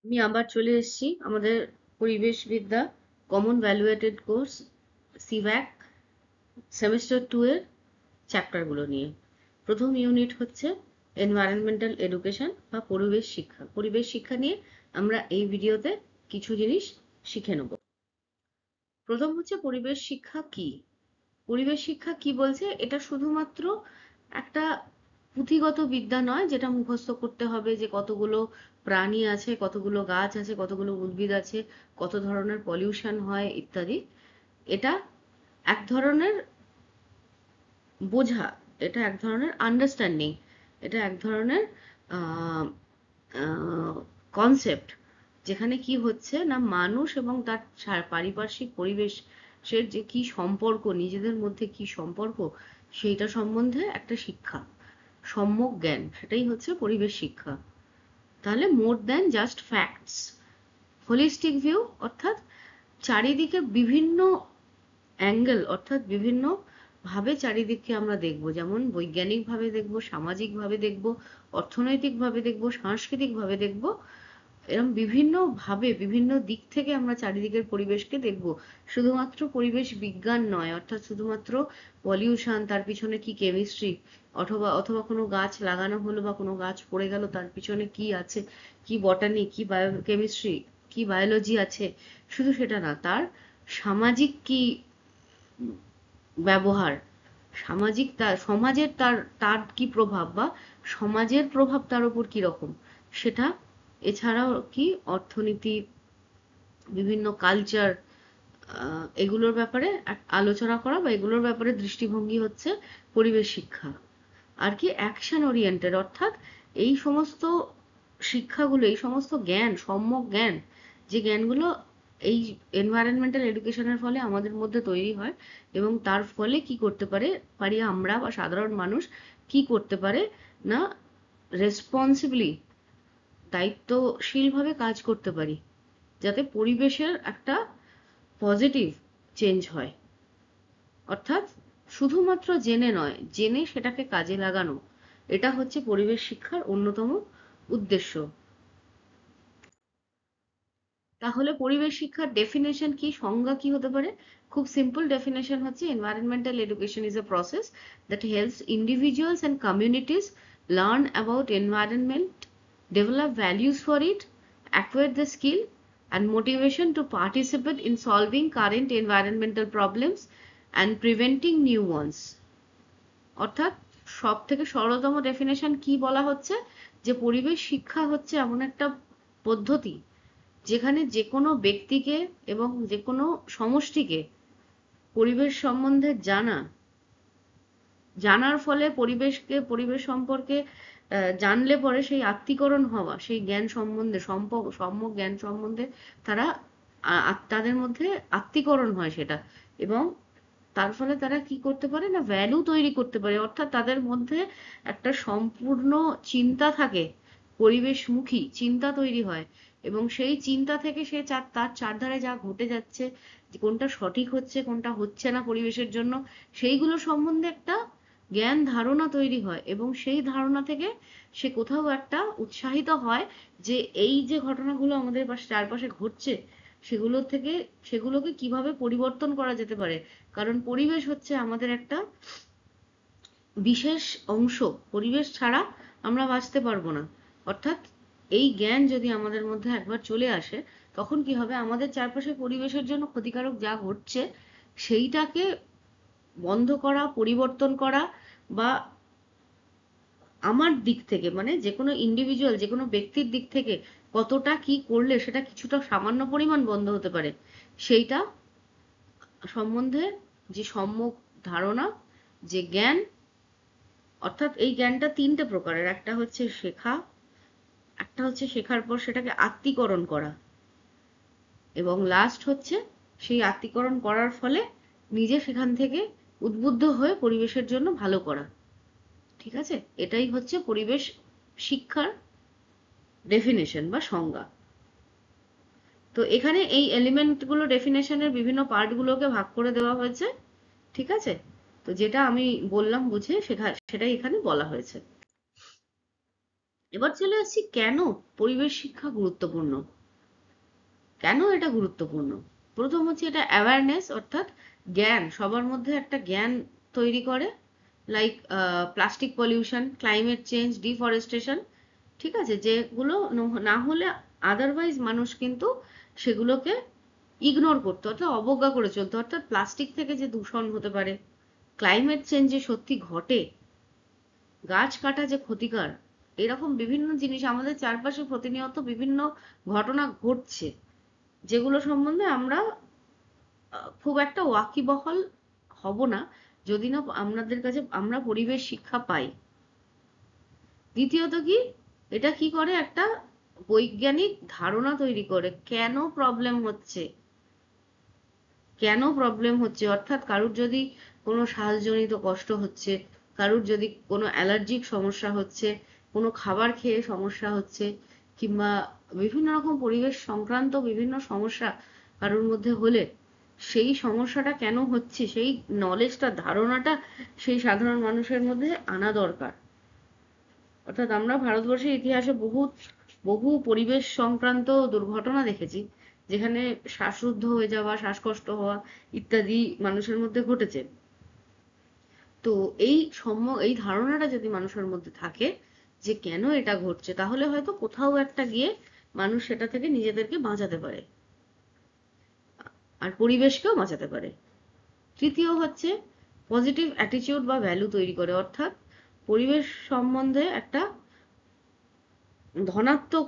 আমি আবার চলে এসেছি আমাদের পরিবেশবিদ্যা কমন ভ্যালুয়েটেড কোর্স সিভ্যাক সেমিস্টার 2 এর চ্যাপ্টারগুলো নিয়ে। প্রথম ইউনিট হচ্ছে এনভায়রনমেন্টাল এডুকেশন বা পরিবেশ শিক্ষা। পরিবেশ শিক্ষা নিয়ে আমরা এই ভিডিওতে কিছু জিনিস শিখে নেব। প্রথম হচ্ছে পরিবেশ শিক্ষা কি। পরিবেশ শিক্ষা কি বলছে, এটা শুধুমাত্র একটা পুঁথিগত বিদ্যা নয় যেটা মুখস্থ করতে হবে যে কতগুলো প্রাণী আছে, কতগুলো গাছ আছে, কতগুলো উদ্ভিদ আছে, কত ধরনের পলিউশন হয় ইত্যাদি। এটা এক ধরনের বোঝা, এটা এক ধরনের আন্ডারস্ট্যান্ডিং, এটা এক ধরনের কনসেপ্ট, যেখানে কি হচ্ছে না মানুষ এবং তার পারিপার্শ্বিক পরিবেশের যে কি সম্পর্ক, নিজেদের মধ্যে কি সম্পর্ক, সেইটা সম্বন্ধে একটা শিক্ষা, সম্যক জ্ঞান, সেটাই হচ্ছে পরিবেশ শিক্ষা। তাহলে more than just facts, holistic view, অর্থাৎ চারিদিকে বিভিন্ন অ্যাঙ্গেল, অর্থাৎ বিভিন্ন ভাবে চারিদিককে আমরা দেখব, যেমন বৈজ্ঞানিক ভাবে দেখব, সামাজিক ভাবে দেখব, অর্থনৈতিক ভাবে দেখব, সাংস্কৃতিক ভাবে দেখব, এরকম বিভিন্ন ভাবে বিভিন্ন দিক থেকে আমরা চারিদিকের পরিবেশকে দেখব। শুধুমাত্র পরিবেশ বিজ্ঞান নয়, অর্থাৎ শুধুমাত্র পলিউশন, তার পিছনে কি কেমিস্ট্রি, অথবা অথবা কোনো গাছ লাগানো হলো বা কোনো গাছ পড়ে গেল তার পিছনে কি আছে, কি বটানি, কি বায়োকেমিস্ট্রি, কি বায়োলজি আছে, শুধু সেটা না, তার সামাজিক কি ব্যবহার, সামাজিক তার সমাজের তার তার কি প্রভাব, বা সমাজের প্রভাব তার উপর কি রকম সেটা। এছাড়াও কি অর্থনীতি, বিভিন্ন কালচার, এগুলোর ব্যাপারে আলোচনা করা বা এগুলোর ব্যাপারে দৃষ্টিভঙ্গি হচ্ছে পরিবেশ শিক্ষা। আর কি অ্যাকশন ওরিয়েন্টেড, অর্থাৎ এই সমস্ত শিক্ষাগুলো, এই সমস্ত জ্ঞান, সম্যক জ্ঞান, যে জ্ঞানগুলো এই এনভায়রনমেন্টাল এডুকেশনের ফলে আমাদের মধ্যে তৈরি হয়, এবং তার ফলে কি করতে পারি আমরা বা সাধারণ মানুষ কি করতে পারে না, রেসপন্সিবলি, দায়িত্বশীলভাবে কাজ করতে পারি, যাতে পরিবেশের একটা পজিটিভ চেঞ্জ হয়। অর্থাৎ শুধুমাত্র জেনে নয়, জেনে সেটাকে কাজে লাগানো, এটা হচ্ছে পরিবেশ শিক্ষার অন্যতম উদ্দেশ্য। তাহলে পরিবেশ শিক্ষার ডেফিনেশন কি, সংজ্ঞা কি হতে পারে? খুব সিম্পল ডেফিনেশন হচ্ছে, environmental education is a process that helps individuals and communities learn about environment, develop values for it, acquire the skill and motivation to participate in solving current environmental problems and preventing new ones. অর্থাৎ সব থেকে সরলতম definition কি বলা হচ্ছে, যে পরিবেশ শিক্ষা হচ্ছে এমন একটা পদ্ধতি যেখানে যে কোনো ব্যক্তিকে এবং যে কোনো সমষ্টিকে পরিবেশ সম্বন্ধে জানার ফলে পরিবেশ সম্পর্কে জানলে পরে সেই আত্মীকরণ হওয়া, সেই জ্ঞান সম্বন্ধে, সম্যক জ্ঞান সম্বন্ধে তারা তাদের মধ্যে আত্মীকরণ হয় সেটা, এবং তার ফলে তারা কি করতে পারে না, ভ্যালু তৈরি করতে পারে, অর্থাৎ তাদের মধ্যে একটা সম্পূর্ণ চিন্তা থাকে, পরিবেশমুখী চিন্তা তৈরি হয়, এবং সেই চিন্তা থেকে সে তার চারধারে যা ঘটে যাচ্ছে, কোনটা সঠিক হচ্ছে কোনটা হচ্ছে না পরিবেশের জন্য, সেইগুলো সম্বন্ধে একটা জ্ঞান ধারণা তৈরি হয়, এবং সেই ধারণা থেকে সে কোথাও একটা উৎসাহিত হয় যে এই যে ঘটনাগুলো আমাদের চারপাশে ঘটছে, সেগুলোকে কিভাবে পরিবর্তন করা যেতে পারে। কারণ পরিবেশ হচ্ছে আমাদের একটা বিশেষ অংশ, পরিবেশ ছাড়া আমরা বাঁচতে পারবো না। অর্থাৎ এই জ্ঞান যদি আমাদের মধ্যে একবার চলে আসে, তখন কি হবে, আমাদের চারপাশে পরিবেশের জন্য ক্ষতিকারক যা ঘটছে সেইটাকে বন্ধ করা, পরিবর্তন করা, বা আমার দিক থেকে মানে যে কোনো ইন্ডিভিজুয়াল, যে কোনো ব্যক্তির দিক থেকে কতটা কি করলে সেটা কিছুটা সামান্য পরিমাণ বন্ধ হতে পারে, সেইটা সম্বন্ধে যে সম্যক ধারণা, যে জ্ঞান, অর্থাৎ এই জ্ঞানটা তিনটে প্রকারের, একটা হচ্ছে শেখা, একটা হচ্ছে শেখার পর সেটাকে আত্মীকরণ করা, এবং লাস্ট হচ্ছে সেই আত্মীকরণ করার ফলে নিজে সেখান থেকে উদ্বুদ্ধ হয়ে পরিবেশের জন্য ভালো করা। ঠিক আছে, এটাই হচ্ছে পরিবেশ শিক্ষার ডেফিনেশন বা সংজ্ঞা। তো এখানে এই এলিমেন্ট গুলো, ডেফিনেশনের বিভিন্ন পার্ট গুলোকে ভাগ করে দেওয়া হয়েছে। ঠিক আছে, তো যেটা আমি বললাম বুঝে সেটাই এখানে বলা হয়েছে। এবার চলে আসছি কেন পরিবেশ শিক্ষা গুরুত্বপূর্ণ। কেন এটা গুরুত্বপূর্ণ? প্রথম হচ্ছে এটা অ্যাওয়ারনেস, অর্থাৎ জ্ঞান, সবার মধ্যে একটা জ্ঞান তৈরি করে। Like plastic pollution, climate change, deforestation, ঠিক আছে, যেগুলো না হলে আদারওয়াইজ মানুষ কিন্তু সেগুলোকে ইগনোর করতো, অর্থাৎ অবজ্ঞা করে চলতো। অর্থাৎ প্লাস্টিক থেকে যে দূষণ হতে পারে, ক্লাইমেট চেঞ্জ যে সত্যি ঘটে, গাছ কাটা যে ক্ষতিকর, এরকম বিভিন্ন জিনিস আমাদের চারপাশে প্রতিনিয়ত বিভিন্ন ঘটনা ঘটছে, যেগুলো সম্বন্ধে আমরা খুব একটা ওয়াকিবহাল হব না যদি না আমাদের কাছে আমরা পরিবেশ শিক্ষা পাই। দ্বিতীয়ত কি, এটা কি করে, একটা বৈজ্ঞানিক ধারণা তৈরি করে কেন প্রবলেম হচ্ছে। কেন প্রবলেম হচ্ছে অর্থাৎ কারুর যদি কোনো শ্বাসজনিত কষ্ট হচ্ছে, কারুর যদি কোনো অ্যালার্জিক সমস্যা হচ্ছে, কোনো খাবার খেয়ে সমস্যা হচ্ছে, কিংবা বিভিন্ন রকম পরিবেশ সংক্রান্ত বিভিন্ন সমস্যা কারুর মধ্যে হলে, সেই সমস্যাটা কেন হচ্ছে সেই নলেজটা, ধারণাটা সেই সাধারণ মানুষের মধ্যে আনা দরকার। অর্থাৎ আমরা ভারতবর্ষের ইতিহাসে বহু বহু পরিবেশ সংক্রান্ত দুর্ঘটনা দেখেছি, যেখানে শ্বাসরুদ্ধ হয়ে যাওয়া, শ্বাসকষ্ট হওয়া ইত্যাদি মানুষের মধ্যে ঘটেছে। তো এই ধারণাটা যদি মানুষের মধ্যে থাকে যে কেন এটা ঘটছে, তাহলে হয়তো কোথাও একটা গিয়ে মানুষ সেটা থেকে নিজেদেরকে বাঁচাতে পারে আর পরিবেশকেও বাঁচাতে পারে। তৃতীয় হচ্ছে পজিটিভ অ্যাটিটিউড বা ভ্যালু তৈরি করে, অর্থাৎ পরিবেশ সম্বন্ধে একটা ধনাত্মক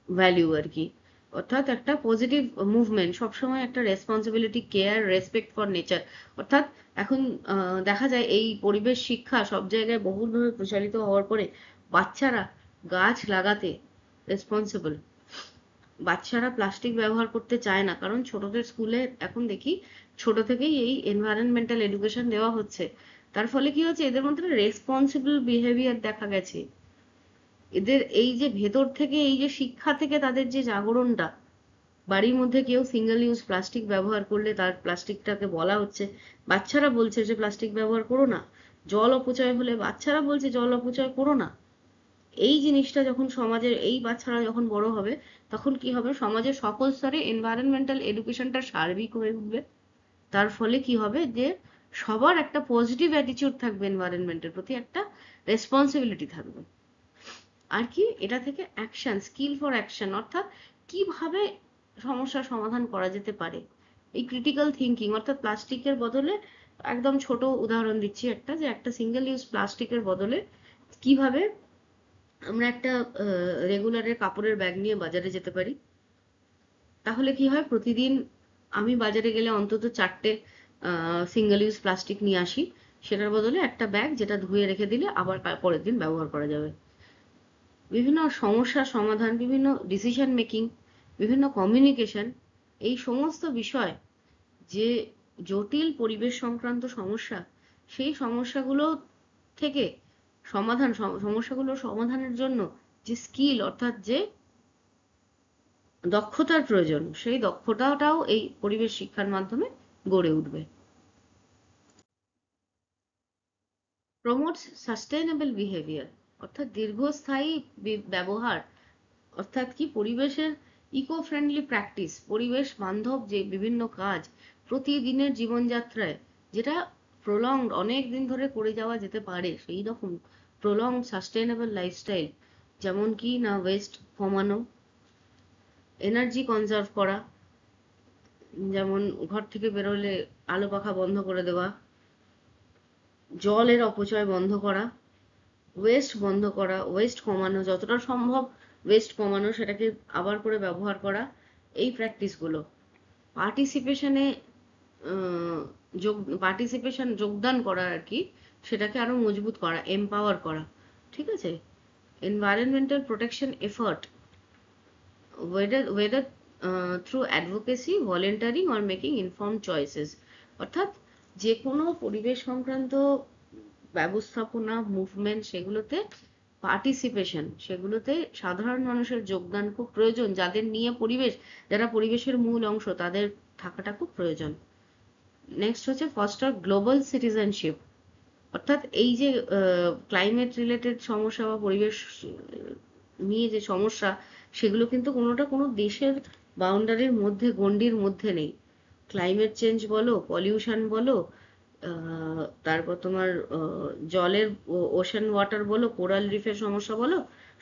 ভ্যালু আর কি, অর্থাৎ একটা পজিটিভ মুভমেন্ট, সবসময় একটা responsibility, care, respect for nature. অর্থাৎ এখন দেখা যায় এই পরিবেশ শিক্ষা সব জায়গায় বহুলভাবে প্রচারিত হওয়ার পরে বাচ্চারা গাছ লাগাতে রেসপন্সিবল। বাচ্চারা প্লাস্টিক ব্যবহার করতে চায় না, কারণ ছোটদের স্কুলে এখন দেখি ছোট থেকেই এই এনভায়রনমেন্টাল এডুকেশন দেওয়া হচ্ছে। তার ফলে কি হচ্ছে, এদের মধ্যে রেসপন্সিবল বিহেভিয়ার দেখা গেছে। এদের এই যে ভেতর থেকে, এই যে শিক্ষা থেকে তাদের যে জাগরণটা, বাড়ির মধ্যে কেউ সিঙ্গেল ইউজ প্লাস্টিক ব্যবহার করলে তার প্লাস্টিকটাকে বলা হচ্ছে, বাচ্চারা বলছে যে প্লাস্টিক ব্যবহার করো না। জল অপচয় হলে বাচ্চারা বলছে জল অপচয় করো না। এই জিনিসটা যখন সমাজের, এই বাচ্চারা যখন বড় হবে, তখন কি হবে, সমাজের সকল স্তরে এনভায়রনমেন্টাল এডুকেশনটা সার্বিক হয়ে উঠবে। তার ফলে কি হবে যে সবার একটা পজিটিভ অ্যাটিটিউড থাকবে, এনভায়রনমেন্টের প্রতি একটা রেসপন্সিবিলিটি থাকবে। আর কি, এটা থেকে অ্যাকশন, স্কিল ফর অ্যাকশন, অর্থাৎ কিভাবে সমস্যার সমাধান করা যেতে পারে, এই ক্রিটিক্যাল থিঙ্কিং। অর্থাৎ প্লাস্টিকের বদলে, একদম ছোট উদাহরণ দিচ্ছি একটা, যে একটা সিঙ্গেল ইউজ প্লাস্টিকের বদলে কিভাবে আমরা একটা রেগুলারের কাপড়ের ব্যাগ নিয়ে বাজারে যেতে পারি। তাহলে কি হয়, প্রতিদিন আমি বাজারে গেলে অন্তত 4টে সিঙ্গেল ইউজ প্লাস্টিক নিয়ে আসি, সেটার বদলে একটা ব্যাগ যেটা ধুয়ে রেখে দিলে আবার পরের দিন ব্যবহার করা যাবে। বিভিন্ন সমস্যার সমাধান, বিভিন্ন ডিসিশন মেকিং, বিভিন্ন কমিউনিকেশন, এই সমস্ত বিষয় যে জটিল পরিবেশ সংক্রান্ত সমস্যা, সেই সমস্যাগুলো থেকে সমস্যাগুলো সমাধানের জন্য যে স্কিল, অর্থাৎ যে দক্ষতার প্রয়োজন, সেই দক্ষতাটাও এই পরিবেশ শিক্ষার মাধ্যমে গড়ে উঠবে। প্রমোটস সাস্টেইনেবল বিহেভিয়ার, অর্থাৎ দীর্ঘস্থায়ী ব্যবহার। অর্থাৎ কি, পরিবেশের ইকো ফ্রেন্ডলি প্র্যাকটিস, পরিবেশ বান্ধব যে বিভিন্ন কাজ প্রতিদিনের জীবনযাত্রায়, যেটা প্রলংড অনেক দিন ধরে করে যাওয়া যেতে পারে, সেই রকম প্রলংড সাস্টেইনেবল লাইফস্টাইল। যেমন কি না, ওয়েস্ট কমানো, এনার্জি কনজার্ভ করা, যেমন ঘর থেকে বেরোলে আলো পাখা বন্ধ করে দেওয়া, জলের অপচয় বন্ধ করা, ওয়েস্ট বন্ধ করা, ওয়েস্ট কমানো, যতটা সম্ভব ওয়েস্ট কমানো, সেটাকে আবার করে ব্যবহার করা, এই প্র্যাকটিসগুলো। পার্টিসিপেশনে যোগদান করা আর কি, সেটাকে আরো মজবুত করা, এম্পাওয়ার করা, ঠিক আছে। Environmental protection effort, whether through advocacy, volunteering or making informed choices, অর্থাৎ যে কোনো পরিবেশ সংক্রান্ত ব্যবস্থাপনা, মুভমেন্ট, সেগুলোতে পার্টিসিপেশন, সেগুলোতে সাধারণ মানুষের যোগদান খুব প্রয়োজন। যাদের নিয়ে পরিবেশ, যারা পরিবেশের মূল অংশ, তাদের থাকাটা খুব প্রয়োজন। নেক্সট হচ্ছে ফস্টার গ্লোবাল সিটিজেনশিপ, অর্থাৎ এই যে ক্লাইমেট রিলেটেড সমস্যা বা পরিবেশ নিয়ে যে সমস্যা, সেগুলো কিন্তু কোনোটা কোনো দেশের বাউন্ডারির মধ্যে, গণ্ডির মধ্যে নেই। ক্লাইমেট চেঞ্জ বলো, পলিউশন বলো, তারপর তোমার জলের ওশান ওয়াটার বলো, কোরাল রিফের সমস্যা বলো,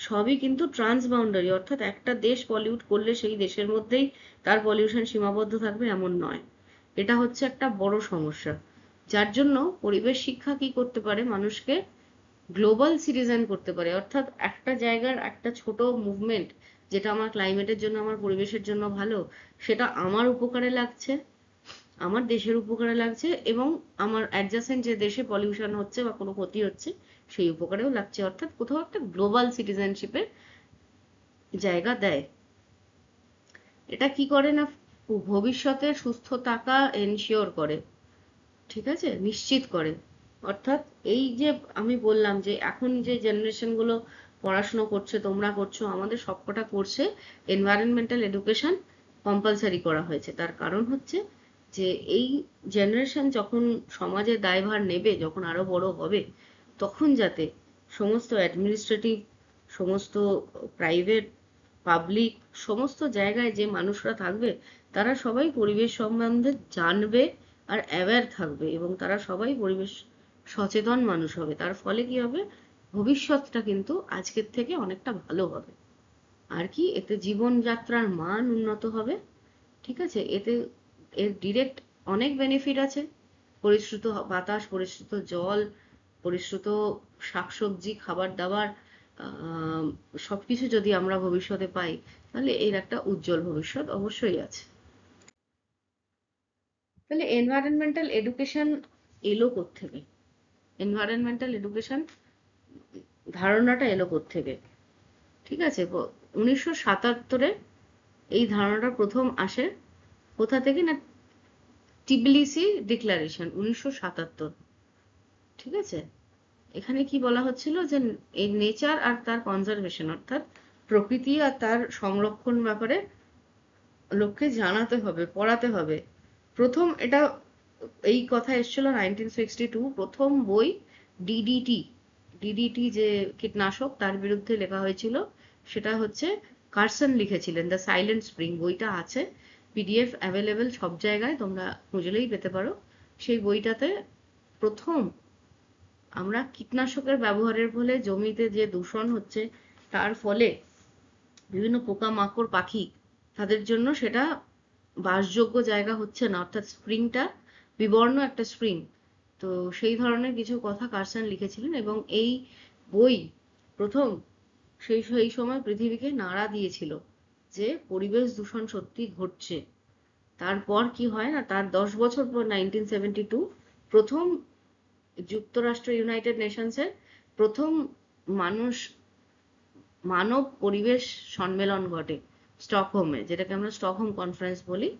সবই কিন্তু ট্রান্স বাউন্ডারি। অর্থাৎ একটা দেশ পলিউট করলে সেই দেশের মধ্যেই তার পলিউশন সীমাবদ্ধ থাকবে এমন নয়। এটা হচ্ছে একটা বড় সমস্যা, যার জন্য পরিবেশ শিক্ষা কি করতে পারে, মানুষকে গ্লোবাল সিটিজেন করতে পারে। অর্থাৎ একটা জায়গার একটা ছোট মুভমেন্ট, যেটা আমার ক্লাইমেটের জন্য, আমার পরিবেশের জন্য ভালো, সেটা আমার উপকারে লাগছে, আমার দেশের উপকারে লাগছে, এবং আমার অ্যাডজাসেন্ট যে দেশে পলিউশন হচ্ছে বা কোনো ক্ষতি হচ্ছে সেই উপকারেও লাগছে। অর্থাৎ কোথাও একটা গ্লোবাল সিটিজেনশিপের জায়গা দেয়। এটা কি করে না, ভবিষ্যতে সুস্থ থাকা এনশিওর করে, ঠিক আছে, নিশ্চিত করে। অর্থাৎ এই যে আমি বললাম যে এখন যে জেনারেশন গুলো পড়াশোনা করছে, তোমরা করছো, আমাদের সবকটা করছে, এনভায়রনমেন্টাল এডুকেশন কম্পালসারি করা হয়েছে। তার কারণ হচ্ছে যে এই জেনারেশন যখন সমাজের দায়ভার নেবে, যখন আরো বড় হবে, তখন যাতে সমস্ত অ্যাডমিনিস্ট্রেটিভ, সমস্ত প্রাইভেট, পাবলিক, সমস্ত জায়গায় যে মানুষরা থাকবে, তারা সবাই পরিবেশ সম্বন্ধে জানবে আর অ্যাওয়্যার থাকবে, এবং তারা সবাই পরিবেশ সচেতন মানুষ হবে। তার ফলে কি হবে, ভবিষ্যৎটা কিন্তু আজকের থেকে অনেকটা ভালো হবে। আর কি, এতে জীবনযাত্রার মান উন্নত হবে, ঠিক আছে। এতে এর ডিরেক্ট অনেক বেনিফিট আছে। পরিশ্রুত বাতাস, পরিশ্রুত জল, পরিশ্রুত শাকসবজি, খাবার দাবার, সবকিছু যদি আমরা ভবিষ্যতে পাই, তাহলে এর একটা উজ্জ্বল ভবিষ্যৎ অবশ্যই আছে। তাহলে এনভায়রনমেন্টাল এডুকেশন এলো কোত্থেকে? এনভায়রনমেন্টাল এডুকেশন ধারণাটা এলো কোত্থেকে? ঠিক আছে, 1977-এ এই ধারণাটা প্রথম আসে। কোথা থেকে না, টিবিলিসি ডিক্লারেশন, 1977। ঠিক আছে, এখানে কি বলা হচ্ছিল যে এই নেচার আর তার কনজারভেশন, অর্থাৎ প্রকৃতি আর তার সংরক্ষণ ব্যাপারে লোককে জানাতে হবে, পড়াতে হবে। প্রথম এটা, এই কথা এসেছিল 1962, প্রথম বই ডিডিটি, ডিডিটি যে কীটনাশক, তার বিরুদ্ধে লেখা হয়েছিল। সেটা হচ্ছে কার্সন লিখেছিলেন, দ্য সাইলেন্ট স্প্রিং। বইটা আছে, পিডিএফ অ্যাভেলেবেল সব জায়গায়, তোমরা খুঁজলেই পেতে পারো। সেই বইটাতে প্রথম আমরা কীটনাশকের ব্যবহারের ফলে জমিতে যে দূষণ হচ্ছে, তার ফলে বিভিন্ন পোকামাকড়, পাখি, তাদের জন্য সেটা বাসযোগ্য জায়গা হচ্ছে না, অর্থাৎ স্প্রিংটা বিবর্ণ একটা স্প্রিং। তো সেই ধরনের কিছু কথা কার্সন লিখেছিলেন, এবং এই বই প্রথম সেই সময় পৃথিবীকে নাড়া দিয়েছিল যে পরিবেশ দূষণ সত্যি ঘটছে। তারপর কি হয় না, তার 10 বছর পর 1972 প্রথম যুক্তরাষ্ট্র, ইউনাইটেড নেশনসের প্রথম মানুষ মানব পরিবেশ সম্মেলন ঘটে স্টকহোমে, যেটাকে আমরা স্টকহোম কনফারেন্স বলি।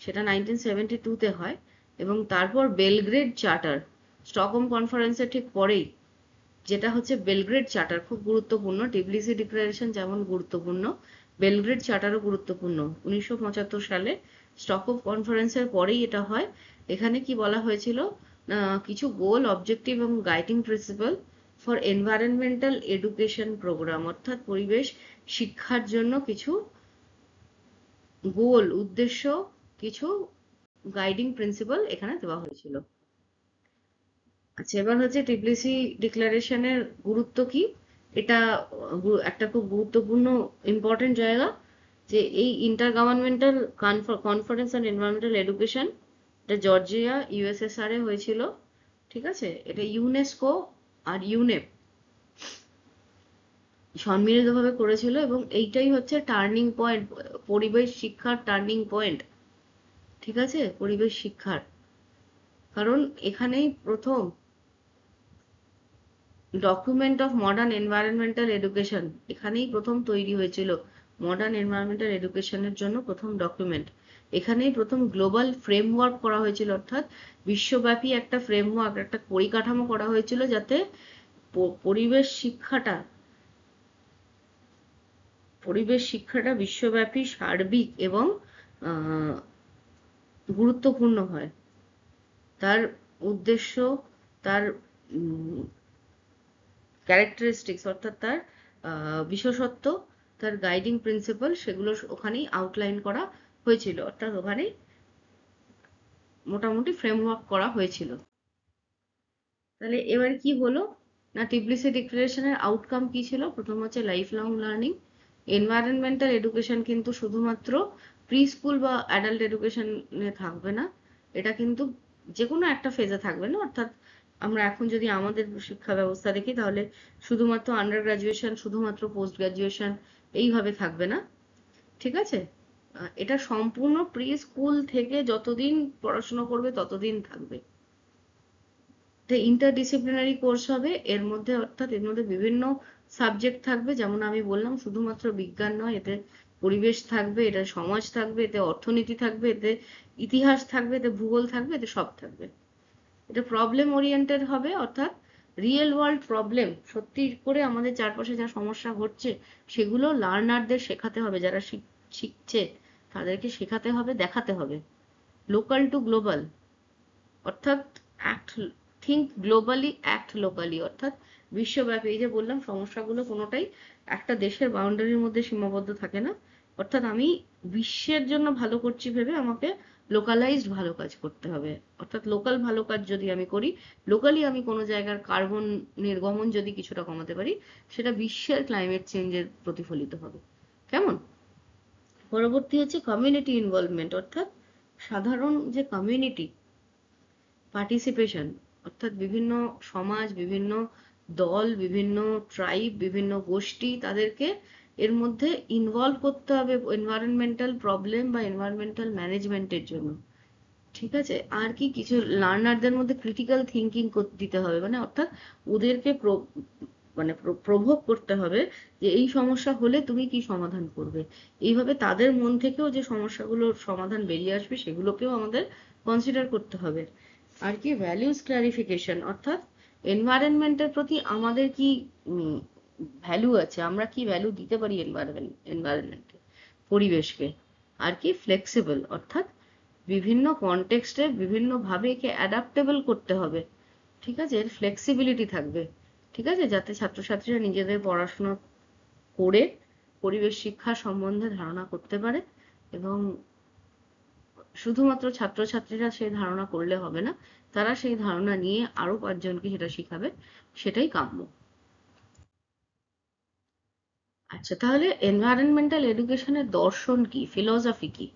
সেটা 1972-তে হয়। এবং তারপর বেলগ্রেড চার্টার, স্টকহোম কনফারেন্সের ঠিক পরেই, যেটা হচ্ছে বেলগ্রেড চার্টার, খুব গুরুত্বপূর্ণ। টিবিলিসি ডিক্লারেশন যেমন গুরুত্বপূর্ণ, বেলগ্রেড চার্টারও গুরুত্বপূর্ণ। 1975 সালে স্টকহোম কনফারেন্সের পরেই এটা হয়। এখানে কি বলা হয়েছিল, কিছু গোল, অবজেক্টিভ এবং guiding principle for environmental education programme, অর্থাৎ পরিবেশ শিক্ষার জন্য কিছু গোল, উদ্দেশ্য, কিছু গাইডিং প্রিন্সিপাল এখানে দেওয়া হয়েছিল। আচ্ছা, এবার হচ্ছে টিবিলিসি ডিক্লারেশনের গুরুত্ব কি। এটা একটা খুব গুরুত্বপূর্ণ ইম্পর্টেন্ট জায়গা, যে এই inter governmental conference on environmental education, এটা জর্জিয়া, ইউএসএসআর এ হয়েছিল। ঠিক আছে, এটা ইউনেস্কো আর ইউনেপ সম্মিলিতভাবে করেছিল, এবং এইটাই হচ্ছে টার্নিং পয়েন্ট, পরিবেশ শিক্ষার টার্নিং পয়েন্ট। ঠিক আছে, পরিবেশ শিক্ষার, কারণ এখানেই প্রথম document of modern environmental education, এখানেই প্রথম তৈরি হয়েছিল মডার্ন এনভায়রনমেন্টাল এডুকেশনের জন্য প্রথম ডকুমেন্ট। এখানেই প্রথম গ্লোবাল ফ্রেমওয়ার্ক করা হয়েছিল, অর্থাৎ বিশ্বব্যাপী একটা ফ্রেমওয়ার্ক, একটা পরিকাঠামো করা হয়েছিল, যাতে পরিবেশ শিক্ষাটা বিশ্বব্যাপী, সার্বিক এবং গুরুত্বপূর্ণ হয়। তার উদ্দেশ্য, তার ক্যারেক্টারিস্টিক্স অর্থাৎ তার বিশেষত্ব, তার গাইডিং প্রিন্সিপাল, সেগুলো ওখানেই আউটলাইন করা হয়েছিল, অর্থাৎ ওখানেই মোটামুটি ফ্রেমওয়ার্ক করা হয়েছিল। তাহলে এবার কি হলো না, টিবলিসি ডিক্লারেশনের আউটকাম কি ছিল? প্রথম হচ্ছে life long learning. Environmental education কিন্তু শুধুমাত্র প্রি স্কুল বা অ্যাডাল্ট এডুকেশনে থাকবে না, এটা কিন্তু যে কোনো একটা ফেজে থাকবে না। অর্থাৎ আমরা এখন যদি আমাদের শিক্ষা ব্যবস্থা দেখি, তাহলে শুধুমাত্র আন্ডার গ্রাজুয়েশন, শুধুমাত্র পোস্ট গ্রাজুয়েশন এইভাবে থাকবে না, ঠিক আছে? এটা সম্পূর্ণ প্রি স্কুল থেকে যতদিন পড়াশোনা করবে ততদিন থাকবে। ইন্টারডিসিপ্লিনারি কোর্স হবে এর মধ্যে, অর্থাৎ এর মধ্যে বিভিন্ন সাবজেক্ট থাকবে। যেমন আমি বললাম, শুধুমাত্র বিজ্ঞান নয়, এতে পরিবেশ থাকবে, এতে সমাজ থাকবে, এতে অর্থনীতি থাকবে, এতে ইতিহাস থাকবে, এতে ভূগোল থাকবে, এতে সব থাকবে। এটা প্রবলেম ওরিয়েন্টেড হবে, অর্থাৎ রিয়েল ওয়ার্ল্ড প্রবলেম, সত্যি করে আমাদের চারপাশে যা সমস্যা ঘটছে সেগুলো লার্নারদের শেখাতে হবে, যারা শিখছে তাদেরকে শেখাতে হবে, দেখাতে হবে। লোকাল টু গ্লোবাল, অর্থাৎ act, think globally, act locally, অর্থাৎ বিশ্বব্যাপী। এই যে বললাম, সমস্যাগুলো কোনোটাই একটা দেশের বাউন্ডারির মধ্যে সীমাবদ্ধ থাকে না। অর্থাৎ আমি বিশ্বের জন্য ভালো করছি ভেবে আমাকে লোকালাইজড ভালো কাজ করতে হবে। অর্থাৎ লোকাল ভালো কাজ যদি আমি করি, লোকালি আমি কোনো জায়গার কার্বন নির্গমন যদি কিছুটা কমাতে পারি, সেটা বিশ্বের ক্লাইমেট চেঞ্জের প্রতিফলিত হবে। কেমন? পরবর্তী হচ্ছে কমিউনিটি ইনভলভমেন্ট, অর্থাৎ সাধারণ যে কমিউনিটি পার্টিসিপেশন, অর্থাৎ বিভিন্ন সমাজ, বিভিন্ন দল, বিভিন্ন ট্রাইব, বিভিন্ন গোষ্ঠী, তাদেরকে এর মধ্যে ইনভলভ করতে হবে এনভায়রনমেন্টাল প্রবলেম বা এনভায়রনমেন্টাল ম্যানেজমেন্টের জন্য, ঠিক আছে? আর কি কিছু লার্নারদের মধ্যে ক্রিটিক্যাল থিঙ্কিং দিতে হবে, মানে অর্থাৎ ওদেরকে মানে প্রভোগ করতে হবে যে এই সমস্যা হলে তুমি কি সমাধান করবে। এইভাবে তাদের মন থেকেও যে সমস্যাগুলোর সমাধান বেরিয়ে আসবে সেগুলোকেও আমাদের কনসিডার করতে হবে। আর কি ভ্যালিউস ক্লারিফিকেশন, অর্থাৎ এনভায়রনমেন্টের প্রতি আমাদের কি ভ্যালু আছে, আমরা কি ভ্যালু দিতে পারি এনভায়রনমেন্টে, পরিবেশকে। আর কি ফ্লেক্সিবল, অর্থাৎ বিভিন্ন কনটেক্সটে বিভিন্নভাবে একে অ্যাডাপ্টেবল করতে হবে, ঠিক আছে? এর ফ্লেক্সিবিলিটি থাকবে, ঠিক আছে, যাতে ছাত্রছাত্রীরা নিজেদের পড়াশোনা করে পরিবেশ শিক্ষা সম্বন্ধে ধারণা করতে পারে। এবং শুধুমাত্র ছাত্রছাত্রীরা সেই ধারণা করলে হবে না, তারা সেই ধারণা নিয়ে আরো 5 জনকে সেটা শিখাবে, সেটাই কাম্য। আচ্ছা, তাহলে এনভায়রনমেন্টাল এডুকেশনের দর্শন কি, ফিলসফি কি?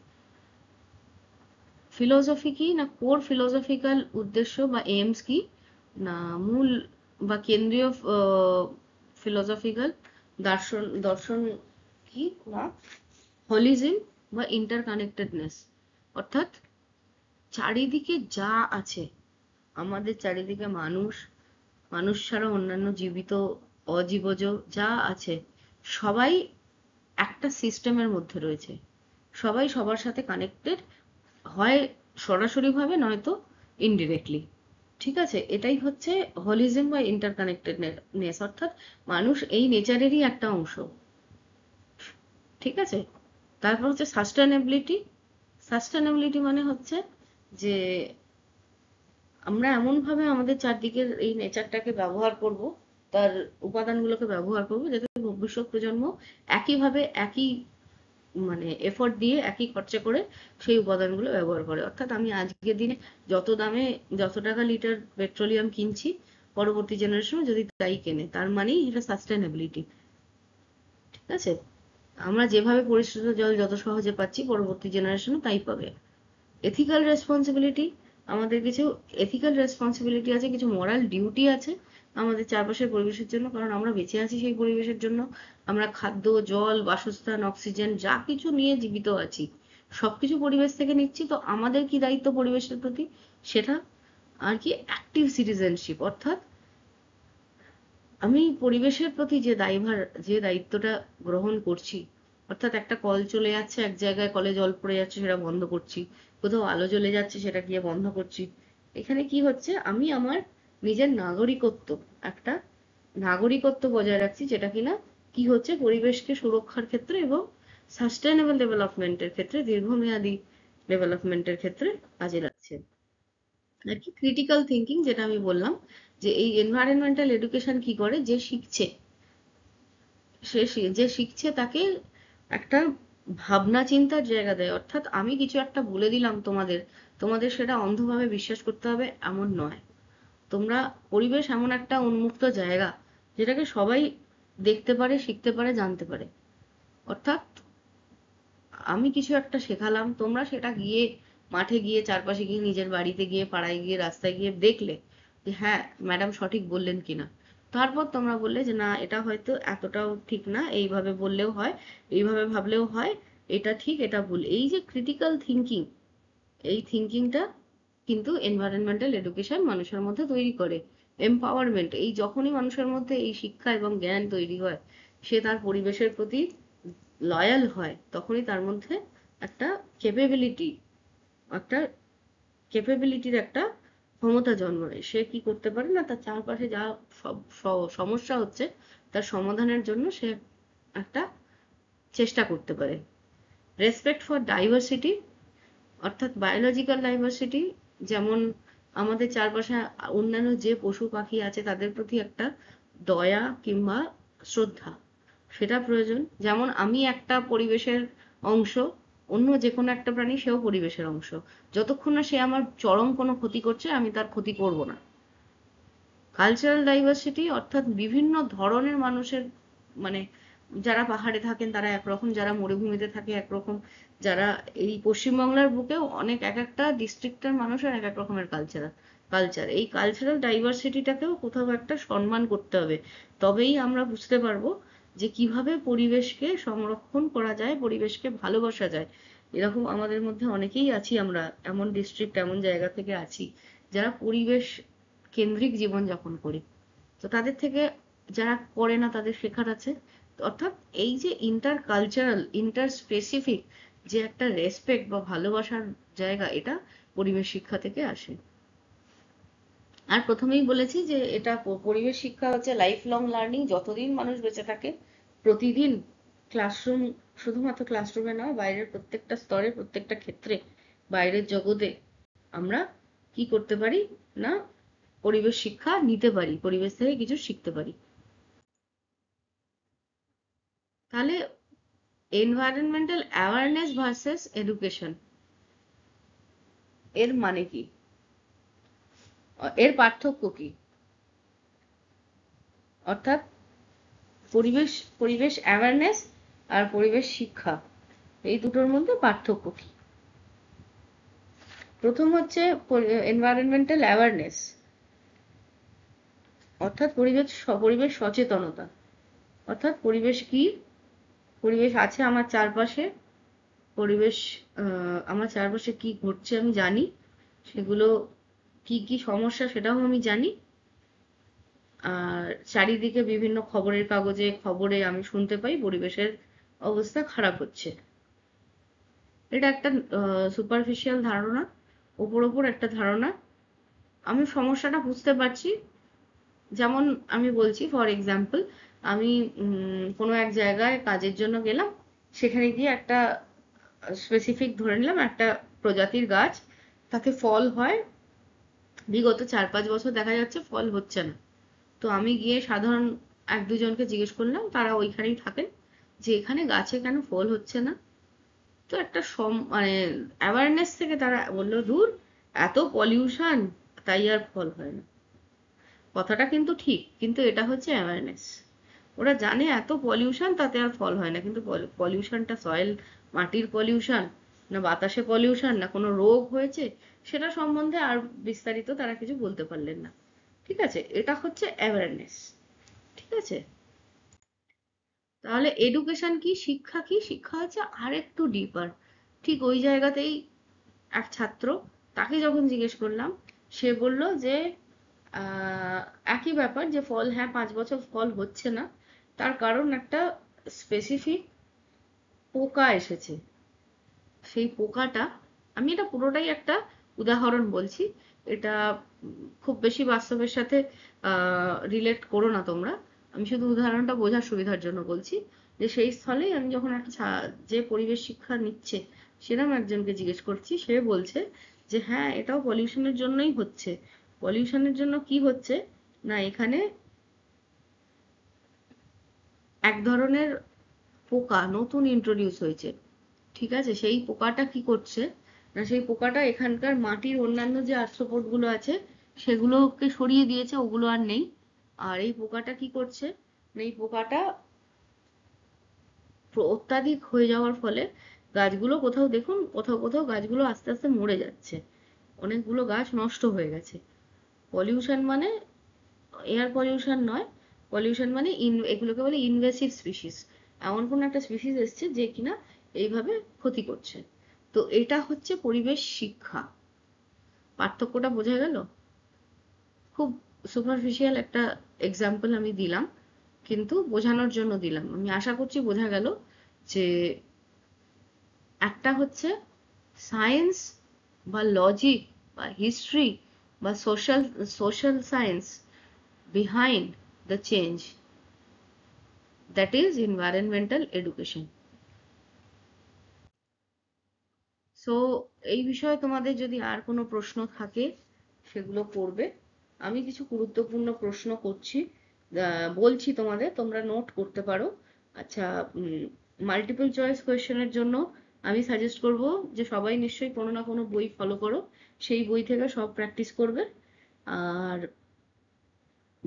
ফিলসফি কি না, কোর ফিলসফিক্যাল উদ্দেশ্য বা এইমস কি, না মূল বা কেন্দ্রীয় ফিলসফিক্যাল দর্শন কি, না হলিজম বা ইন্টারকানেক্টেডনেস, অর্থাৎ চারিদিকে যা আছে, আমাদের চারিদিকে মানুষ, মানুষ ছাড়া অন্যান্য জীবিত অজীবজ যা আছে, সবাই একটা সিস্টেমের মধ্যে রয়েছে, সবাই সবার সাথে কানেক্টেড, হয় সরাসরিভাবে নয়তো ইনডিরেক্টলি, ঠিক আছে? এটাই হচ্ছে হলিজম বা ইন্টারকানেক্টেডনেস, অর্থাৎ মানুষ এই নেচারেরই একটা অংশ, ঠিক আছে? তারপর হচ্ছে সাস্টেনেবিলিটি। সাস্টেনেবিলিটি মানে হচ্ছে যে আমরা এমনভাবে আমাদের চারদিকের এই নেচারটাকে ব্যবহার করব, তার উপাদানগুলোকে ব্যবহার করব, যাতে ভবিষ্যৎ প্রজন্ম একইভাবে একই মানে এফোর্ট দিয়ে একই খরচা করে সেই উপাদানগুলো ব্যবহার করে। অর্থাৎ আমি আজকের দিনে যত দামে, যত টাকা লিটার পেট্রোলিয়াম কিনছি, পরবর্তী জেনারেশন যদি তাই কেনে, তার মানেই এটা সাস্টেনেবিলিটি, ঠিক আছে? আমরা যেভাবে পরিশোধিত জল যত সহজে পাচ্ছি, পরবর্তী জেনারেশনও তাই পাবে। এথিক্যাল রেসপন্সিবিলিটি, আমাদের কিছু এথিক্যাল রেসপন্সিবিলিটি আছে, কিছু মোরাল ডিউটি আছে আমাদের চারপাশের পরিবেশের জন্য, কারণ আমরা বেঁচে আছি সেই পরিবেশের জন্য। আমরা খাদ্য, জল, বাসস্থান, অক্সিজেন যা কিছু নিয়ে জীবিত আছি, সবকিছু পরিবেশ থেকে নিচ্ছি, তো আমাদের কি দায়িত্ব পরিবেশের প্রতি, সেটা। আর কি অ্যাক্টিভ সিটিজেনশিপ, অর্থাৎ আমি পরিবেশের প্রতি যে দায়ভার, যে দায়িত্বটা গ্রহণ করছি, অর্থাৎ একটা কল চলে যাচ্ছে, এক জায়গায় কলে জল পড়ে যাচ্ছে, সেটা বন্ধ করছি, কোথাও আলো জ্বলে যাচ্ছে, সেটা গিয়ে বন্ধ করছি। এখানে কি হচ্ছে, আমি আমার নিজের নাগরিকত্ব, একটা নাগরিকত্ব বজায় রাখছি, যেটা কিনা কি হচ্ছে, পরিবেশকে সুরক্ষার ক্ষেত্রে এবং সাস্টেনেবল ডেভেলপমেন্টের ক্ষেত্রে, দীর্ঘমেয়াদী ডেভেলপমেন্টের ক্ষেত্রে কাজে লাগছে। আর কি ক্রিটিক্যাল থিঙ্কিং, যেটা আমি বললাম যে এই এনভায়রনমেন্টাল এডুকেশন কি করে, যে শিখছে যে শিখছে তাকে একটা ভাবনা চিন্তার জায়গা দেয়। অর্থাৎ আমি কিছু একটা বলে দিলাম তোমাদের, তোমাদের সেটা অন্ধভাবে বিশ্বাস করতে হবে এমন নয়। তোমরা, পরিবেশ এমন একটা উন্মুক্ত জায়গা যেটাকে সবাই দেখতে পারে, শিখতে পারে, জানতে পারে। অর্থাৎ আমি কিছু একটা শেখালাম, তোমরা সেটা গিয়ে মাঠে গিয়ে, চারপাশে গিয়ে, নিজের বাড়িতে গিয়ে, পাড়ায় গিয়ে, রাস্তায় গিয়ে দেখলে যে হ্যাঁ ম্যাডাম সঠিক বললেন কিনা। তারপর তোমরা বললে যে না এটা হয়তো এতটাও ঠিক না, এইভাবে বললেও হয়, এইভাবে ভাবলেও হয়, এটা ঠিক এটা ভুল। এই যে ক্রিটিক্যাল থিঙ্কিং, এই থিঙ্কিংটা কিন্তু এনভায়রনমেন্টাল এডুকেশন মানুষের মধ্যে তৈরি করে। এম্পাওয়ারমেন্ট, এই যখনই মানুষের মধ্যে এই শিক্ষা এবং জ্ঞান তৈরি হয়, সে তার পরিবেশের প্রতি লয়াল হয়, তখনই তার মধ্যে একটা ক্যাপাবিলিটি, একটা ক্যাপাবিলিটির একটা ক্ষমতা জন্মায়। সে কি করতে পারে না, তার চারপাশে যা সব সমস্যা হচ্ছে তার সমাধানের জন্য সে একটা চেষ্টা করতে পারে। রেসপেক্ট ফর ডাইভার্সিটি, অর্থাৎ বায়োলজিক্যাল ডাইভার্সিটি, যেমন আমাদের চারপাশে অন্যান্য যে পশু পাখি আছে তাদের প্রতি একটা দয়া কিংবা শ্রদ্ধা, সেটা প্রয়োজন। যেমন আমি একটা পরিবেশের অংশ, অন্য যে কোনো একটা প্রাণী সেও পরিবেশের অংশ। যতক্ষণ না সে আমার চরম কোনো ক্ষতি করছে, আমি তার ক্ষতি করব না। কালচারাল ডাইভার্সিটি, অর্থাৎ বিভিন্ন ধরনের মানুষের, মানে যারা পাহাড়ে থাকেন তারা একরকম, যারা মরুভূমিতে থাকে একরকম, যারা এই পশ্চিমবাংলার বুকেও অনেক, এক একটা ডিস্ট্রিক্টের মানুষের এক এক রকমের কালচার। এই কালচারাল ডাইভার্সিটিটাকেও কোথাও একটা সম্মান করতে হবে। তবেই আমরা বুঝতে পারবো যে কিভাবে পরিবেশকে সংরক্ষণ করা যায়, পরিবেশকে ভালোবাসা যায়। এরকম আমাদের মধ্যে অনেকেই আছি, আমরা এমন ডিস্ট্রিক্ট, এমন জায়গা থেকে আছি যারা পরিবেশ কেন্দ্রিক জীবনযাপন করি। তো তাদের থেকে যারা করে না তাদের শেখার আছে। অর্থাৎ এই যে ইন্টার কালচারাল, ইন্টার স্পেসিফিক যে একটা রেসপেক্ট বা ভালোবাসার জায়গা, এটা পরিবেশ শিক্ষা থেকে আসে। আর প্রথমেই বলেছি যে এটা পরিবেশ শিক্ষা হচ্ছে লাইফ লং লার্নিং। যতদিন মানুষ বেঁচে থাকে, প্রতিদিন ক্লাসরুম, শুধুমাত্র ক্লাসরুমে নয়, বাইরের প্রত্যেকটা স্তরে, প্রত্যেকটা ক্ষেত্রে, বাইরের জগতে আমরা কি করতে পারি না, পরিবেশ শিক্ষা নিতে পারি, পরিবেশ থেকে কিছু শিখতে পারি। তাহলে এনভায়রনমেন্টাল অ্যাওয়ারনেস ভার্সেস এডুকেশন, এর মানে কি, এর পার্থক্য কি? অর্থাৎ পরিবেশ পরিবেশ অ্যাওয়ারনেস আর পরিবেশ শিক্ষা, এই দুটোর মধ্যে পার্থক্য কি? প্রথম হচ্ছে এনভায়রনমেন্টাল অ্যাওয়ারনেস, অর্থাৎ পরিবেশ সচেতনতা। অর্থাৎ পরিবেশ কি, পরিবেশ আছে আমার চারপাশে, পরিবেশ আমার চারপাশে কি ঘটছে আমি জানি, সেগুলো কি কি সমস্যা সেটাও আমি জানি। আর চারিদিকে বিভিন্ন খবরের কাগজে, খবরে আমি শুনতে পাই পরিবেশের অবস্থা খারাপ হচ্ছে। এটা একটা সুপারফিশিয়াল ধারণা, ওপর ওপর একটা ধারণা। আমি সমস্যাটা বুঝতে পারছি। যেমন আমি বলছি ফর এক্সাম্পল, আমি কোনো এক জায়গায় কাজের জন্য গেলাম, সেখানে গিয়ে একটা স্পেসিফিক ধরে নিলাম একটা প্রজাতির গাছ, তাতে ফল হয়, বিগত 4-5 বছর দেখা যাচ্ছে ফল হচ্ছে না। তো আমি গিয়ে সাধারণ এক দুজনকে জিজ্ঞেস করলাম, তারা ওইখানেই থাকেন, যে এখানে গাছে কেন ফল হচ্ছে না। তো একটা মানে অ্যাওয়ারনেস থেকে তারা বললো, দূর, এত পলিউশন, তাই আর ফল হয় না। কথাটা কিন্তু ঠিক, কিন্তু এটা হচ্ছে অ্যাওয়ারনেস। ওরা জানে এত পলিউশন, তাতে আর ফল হয় না, কিন্তু পলিউশনটা সয়েল, মাটির পলিউশন, না বাতাসে পলিউশন, না কোনো রোগ হয়েছে, সেটা সম্বন্ধে আর বিস্তারিত তারা কিছু বলতে পারলেন না। ঠিক আছে, এটা হচ্ছে অ্যাওয়ারনেস। ঠিক আছে, তাহলে এডুকেশন কি, শিক্ষা কি? শিক্ষা হচ্ছে আরেকটু ডিপার। ঠিক ওই জায়গাতেই এক ছাত্র, তাকে যখন জিজ্ঞেস করলাম, সে বলল যে আহ, একই ব্যাপার, যে ফল, হ্যাঁ 5 বছর ফল হচ্ছে না, তার কারণ একটা স্পেসিফিক পোকা এসেছে। সেই পোকাটা, আমি এটা পুরোটাই একটা উদাহরণ বলছি, এটা খুব বেশি বাস্তবের সাথে রিলেট করো না তোমরা, আমি শুধু উদাহরণটা বোঝার সুবিধার জন্য বলছি। যে সেই স্থলেই আমি যখন একটা যে পরিবেশ শিক্ষা নিচ্ছে সেরকম একজনকে জিজ্ঞেস করছি, সে বলছে যে হ্যাঁ এটাও পলিউশনের জন্যই হচ্ছে। পলিউশনের জন্য কি হচ্ছে না, এখানে এক ধরনের পোকা নতুন ইন্ট্রোডিউস হয়েছে, ঠিক আছে? সেই পোকাটা কি করছে না, সেই পোকাটা এখানকার মাটির অন্যান্য যে আর্থ্রোপোড গুলো আছে সেগুলোকে সরিয়ে দিয়েছে, ওগুলো আর নেই। আর এই পোকাটা কি করছে না, এই পোকাটা অত্যাধিক হয়ে যাওয়ার ফলে গাছগুলো কোথাও দেখুন, কোথাও কোথাও গাছগুলো আস্তে আস্তে মরে যাচ্ছে, অনেকগুলো গাছ নষ্ট হয়ে গেছে। পলিউশন মানে এয়ার পলিউশন নয়, পলিউশন মানে এগুলোকে বলে ইনভেসিভ স্পিসিস। এমন কোন একটা স্পিসিস এসছে যে কিনা এইভাবে ক্ষতি করছে। তো এটা হচ্ছে পরিবেশ শিক্ষা। পার্থক্যটা বোঝা গেল? খুব সুপারফিশিয়াল একটা এক্সাম্পল আমি দিলাম, কিন্তু বোঝানোর জন্য দিলাম। আমি আশা করছি বোঝা গেল যে একটা হচ্ছে সায়েন্স বা লজিক বা হিস্ট্রি বা social social science behind the change, that is environmental education. So এই বিষয়ে তোমাদের যদি আর কোনো প্রশ্ন থাকে সেগুলো করবে। আমি কিছু গুরুত্বপূর্ণ প্রশ্ন করছি, বলছি তোমাদের, তোমরা নোট করতে পারো। আচ্ছা, মাল্টিপল চয়েস কোয়েশ্চেনের জন্য আমি সাজেস্ট করব যে সবাই নিশ্চয়ই কোনো না কোনো বই ফলো করো, সেই বই থেকে সব প্র্যাকটিস করবে। আর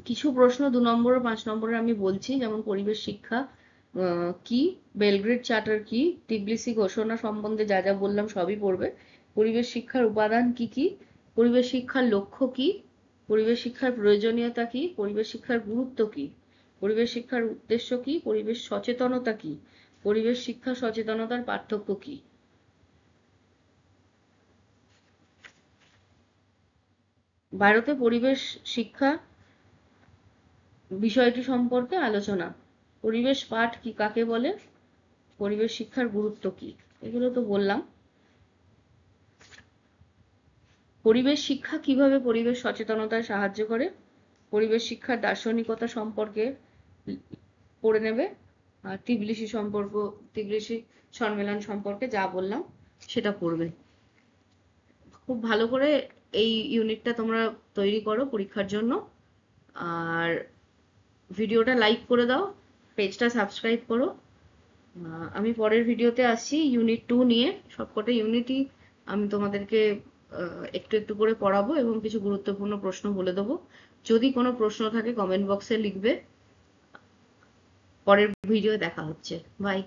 কিছু প্রশ্ন 2 নম্বর ও 5 নম্বরের আমি বলছি, যেমন পরিবেশ শিক্ষা কি, বেলগ্রেড চার্টার কি, টিবলিসি ঘোষণা সম্বন্ধে যা যা বললাম সবই পড়বে। পরিবেশ শিক্ষার উপাদান কি কি, পরিবেশ শিক্ষার লক্ষ্য কি, পরিবেশ শিক্ষার প্রয়োজনীয়তা কি, পরিবেশ শিক্ষার গুরুত্ব কি, পরিবেশ শিক্ষার উদ্দেশ্য কি, পরিবেশ সচেতনতা কি, পরিবেশ শিক্ষা সচেতনতার পার্থক্য কি। ভারতে পরিবেশ শিক্ষা বিষয়টি সম্পর্কে আলোচনা। পরিবেশ পাঠ কি কাকে বলে, পরিবেশ শিক্ষার গুরুত্ব কি, এগুলো তো বললাম। পরিবেশ শিক্ষা কিভাবে পরিবেশ সচেতনতায় সাহায্য করে, পরিবেশ শিক্ষার দার্শনিকতা সম্পর্কে পড়ে নেবে। আর তিবলিসি সম্মেলন সম্পর্কে যা বললাম সেটা পড়বে। খুব ভালো করে এই ইউনিটটা তোমরা তৈরি করো পরীক্ষার জন্য। আর ভিডিওটা লাইক করে দাও, পেজটা সাবস্ক্রাইব করো। আমি পরের ভিডিওতে আসছি ইউনিট 2 নিয়ে। সবকটা ইউনিটই আমি তোমাদেরকে একটু একটু করে পড়াবো এবং কিছু গুরুত্বপূর্ণ প্রশ্ন বলে দেবো। যদি কোনো প্রশ্ন থাকে কমেন্ট বক্সে লিখবে। পরের ভিডিও দেখা হচ্ছে। বাই।